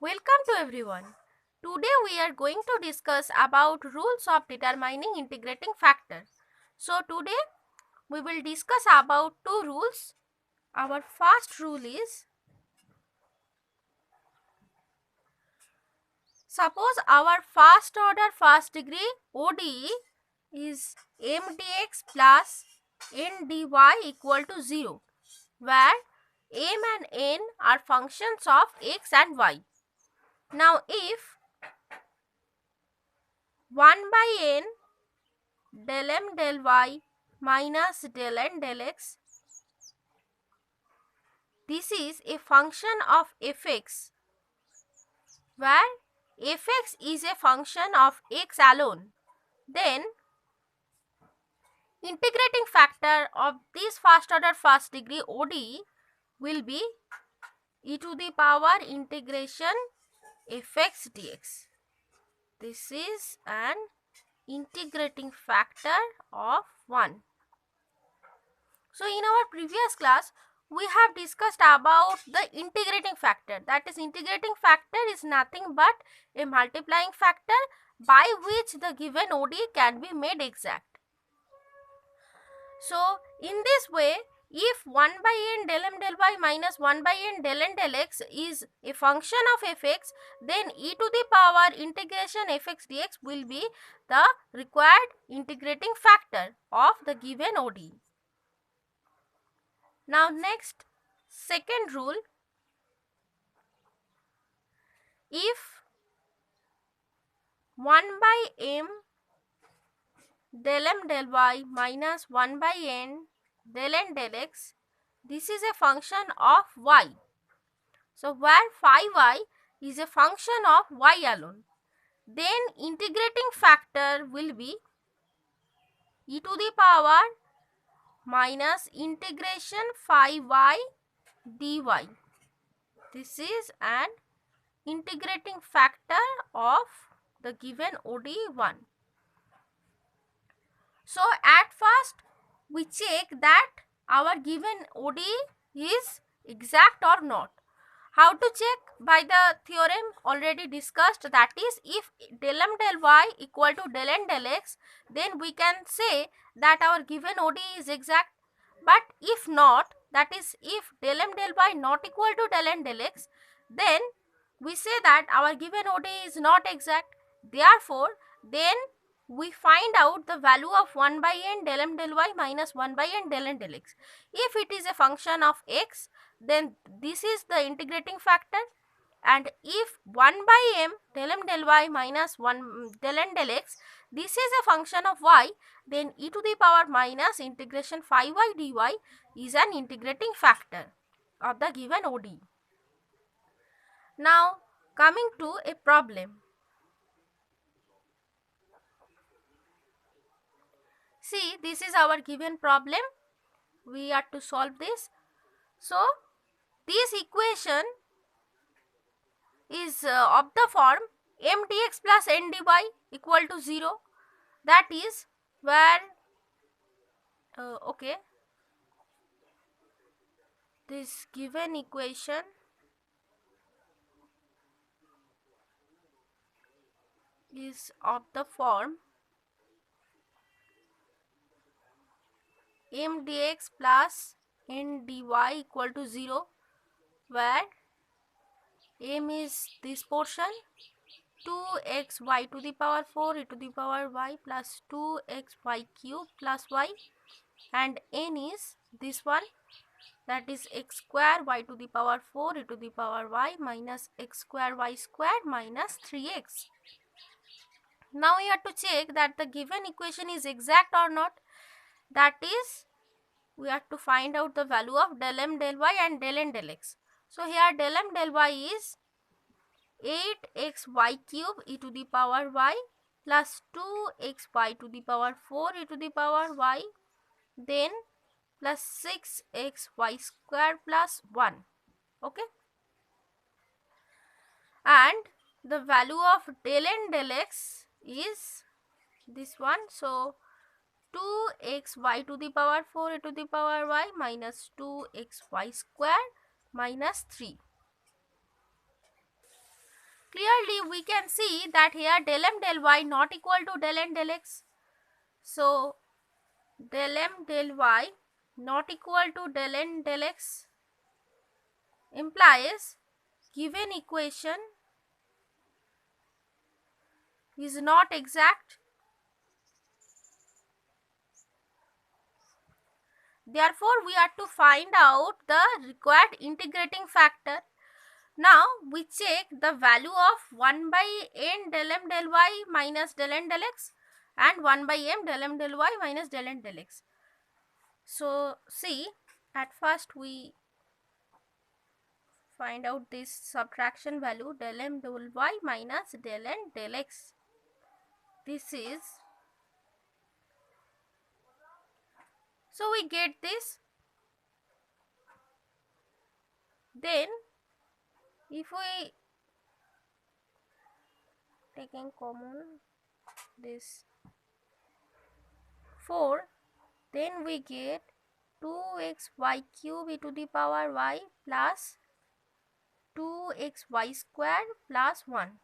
Welcome to everyone. Today we are going to discuss about rules of determining integrating factor. So today we will discuss about two rules. Our first rule is, suppose our first order first degree ODE is mdx plus ndy equal to 0, where m and n are functions of x and y. Now if 1 by n del m del y minus del n del x, this is a function of fx, where fx is a function of x alone, then integrating factor of this first order first degree ODE will be e to the power integration fx dx. This is an integrating factor of 1. So in our previous class we have discussed about the integrating factor. That is, integrating factor is nothing but a multiplying factor by which the given ODE can be made exact. So in this way, if 1 by n del m del y minus 1 by n del n del x is a function of fx, then e to the power integration fx dx will be the required integrating factor of the given ODE. Now next, second rule, if 1 by m del m del y minus 1 by n del n del x, this is a function of y. So where phi y is a function of y alone, then integrating factor will be e to the power minus integration phi y dy. This is an integrating factor of the given ODE 1. So at first we check that our given ODE is exact or not. How to check? By the theorem already discussed, that is, if del m del y equal to del n del x, then we can say that our given ODE is exact. But if not, that is, if del m del y not equal to del n del x, then we say that our given ODE is not exact. Therefore, then we find out the value of 1 by n del m del y minus 1 by n del n del x. If it is a function of x, then this is the integrating factor, and if 1 by m del m del y minus 1 del n del x, this is a function of y, then e to the power minus integration phi y dy is an integrating factor of the given ODE. Now coming to a problem. See, this is our given problem. We are to solve this. So this equation is of the form m dx plus n dy equal to 0. That is where okay, this given equation is of the form m dx plus n dy equal to 0, where m is this portion 2xy to the power 4 e to the power y plus 2xy cube plus y, and n is this one, that is x square y to the power 4 e to the power y minus x square y square minus 3x. Now we have to check that the given equation is exact or not. That is, we have to find out the value of del m del y and del n del x. So here del m del y is 8xy cube e to the power y plus 2xy to the power 4 e to the power y, then plus 6xy square plus 1. Okay, and the value of del n del x is this one. So 2xy to the power 4 e to the power y minus 2xy square minus 3. clearly we can see that here del m del y not equal to del n del x. So del m del y not equal to del n del x implies given equation is not exact. Therefore, we are to find out the required integrating factor. Now, we check the value of 1 by n del m del y minus del n del x and 1 by m del m del y minus del n del x. So, see, at first we find out this subtraction value del m del y minus del n del x. This is, so we get this. Then if we taking common this 4, then we get 2xy cube e to the power y plus 2xy square plus 1.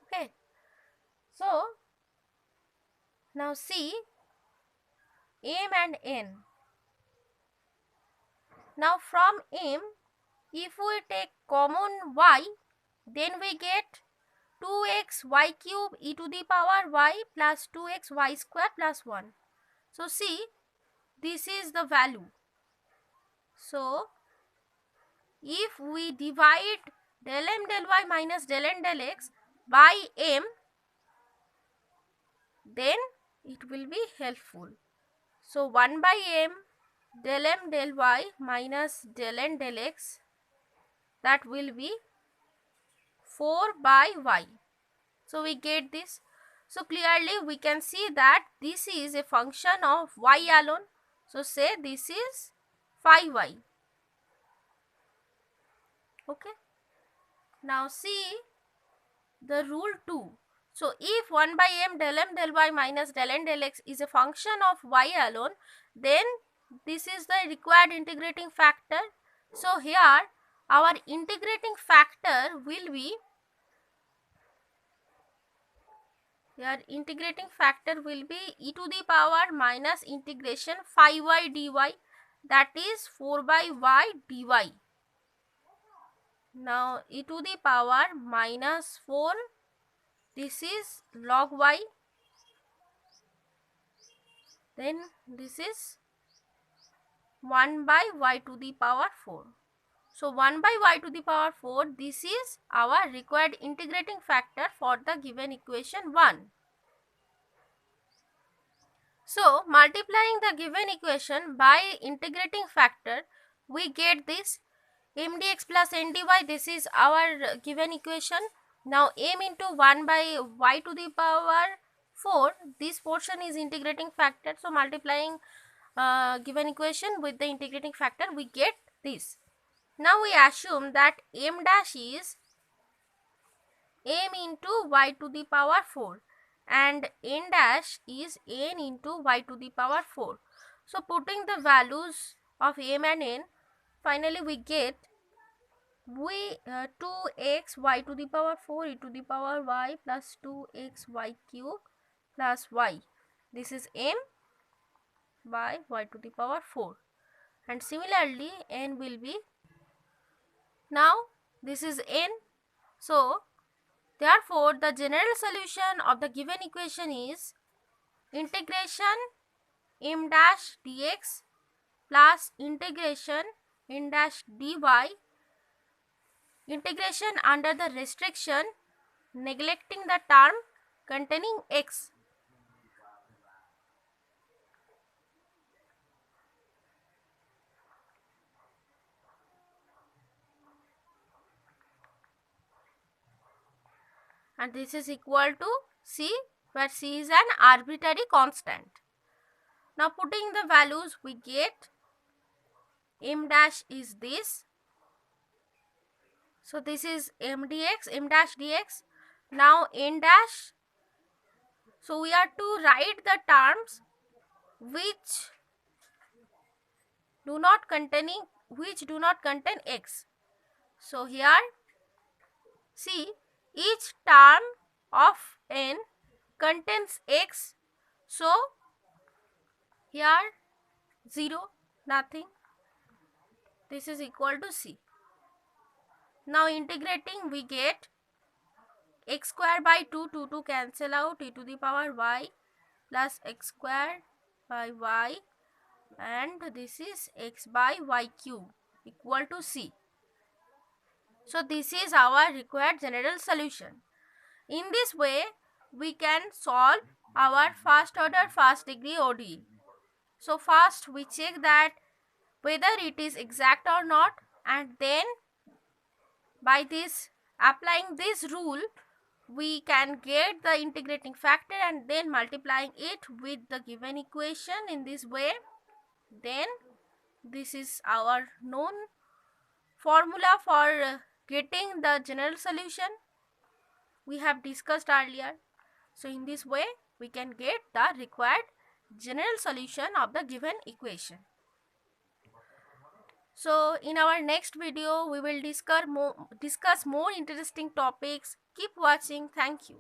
Okay, so now see m and n. Now from m, if we take common y, then we get 2xy cube e to the power y plus 2xy square plus 1. So see, this is the value. So if we divide del m del y minus del n del x by m, then it will be helpful. So 1 by m del m del y minus del n del x, that will be 4 by y. So we get this. So clearly we can see that this is a function of y alone. So say this is phi y. Okay. Now see the rule 2. So if 1 by m del y minus del n del x is a function of y alone, then this is the required integrating factor. So here our integrating factor will be, e to the power minus integration phi y dy, that is 4 by y dy. Now e to the power minus 4, this is log y, then this is 1 by y to the power 4. So 1 by y to the power 4, this is our required integrating factor for the given equation 1. So multiplying the given equation by integrating factor, we get this m dx plus n dy. This is our given equation. Now m into 1 by y to the power 4, this portion is integrating factor. So multiplying given equation with the integrating factor, we get this. Now we assume that m dash is m into y to the power 4 and n dash is n into y to the power 4. So putting the values of m and n, finally we get 2x y to the power 4 e to the power y plus 2x y cube plus y. This is m by y to the power 4, and similarly n will be, now this is n. So therefore the general solution of the given equation is integration m dash dx plus integration n dash dy, integration under the restriction neglecting the term containing x. And this is equal to c, where c is an arbitrary constant. Now putting the values, we get m dash is this. So this is m dx, m dash dx. Now n dash, so we are to write the terms which do not containing which do not contain x. So here see, each term of n contains x, so here 0, nothing, this is equal to c. Now integrating we get x square by 2 cancel out, e to the power y plus x square by y, and this is x by y cube equal to c. So this is our required general solution. In this way we can solve our first order first degree ODE. So first we check that whether it is exact or not, and then by this applying this rule we can get the integrating factor and then multiplying it with the given equation in this way. Then this is our known formula for getting the general solution we have discussed earlier. So in this way we can get the required general solution of the given equation. So in our next video we will discuss more interesting topics. Keep watching. Thank you.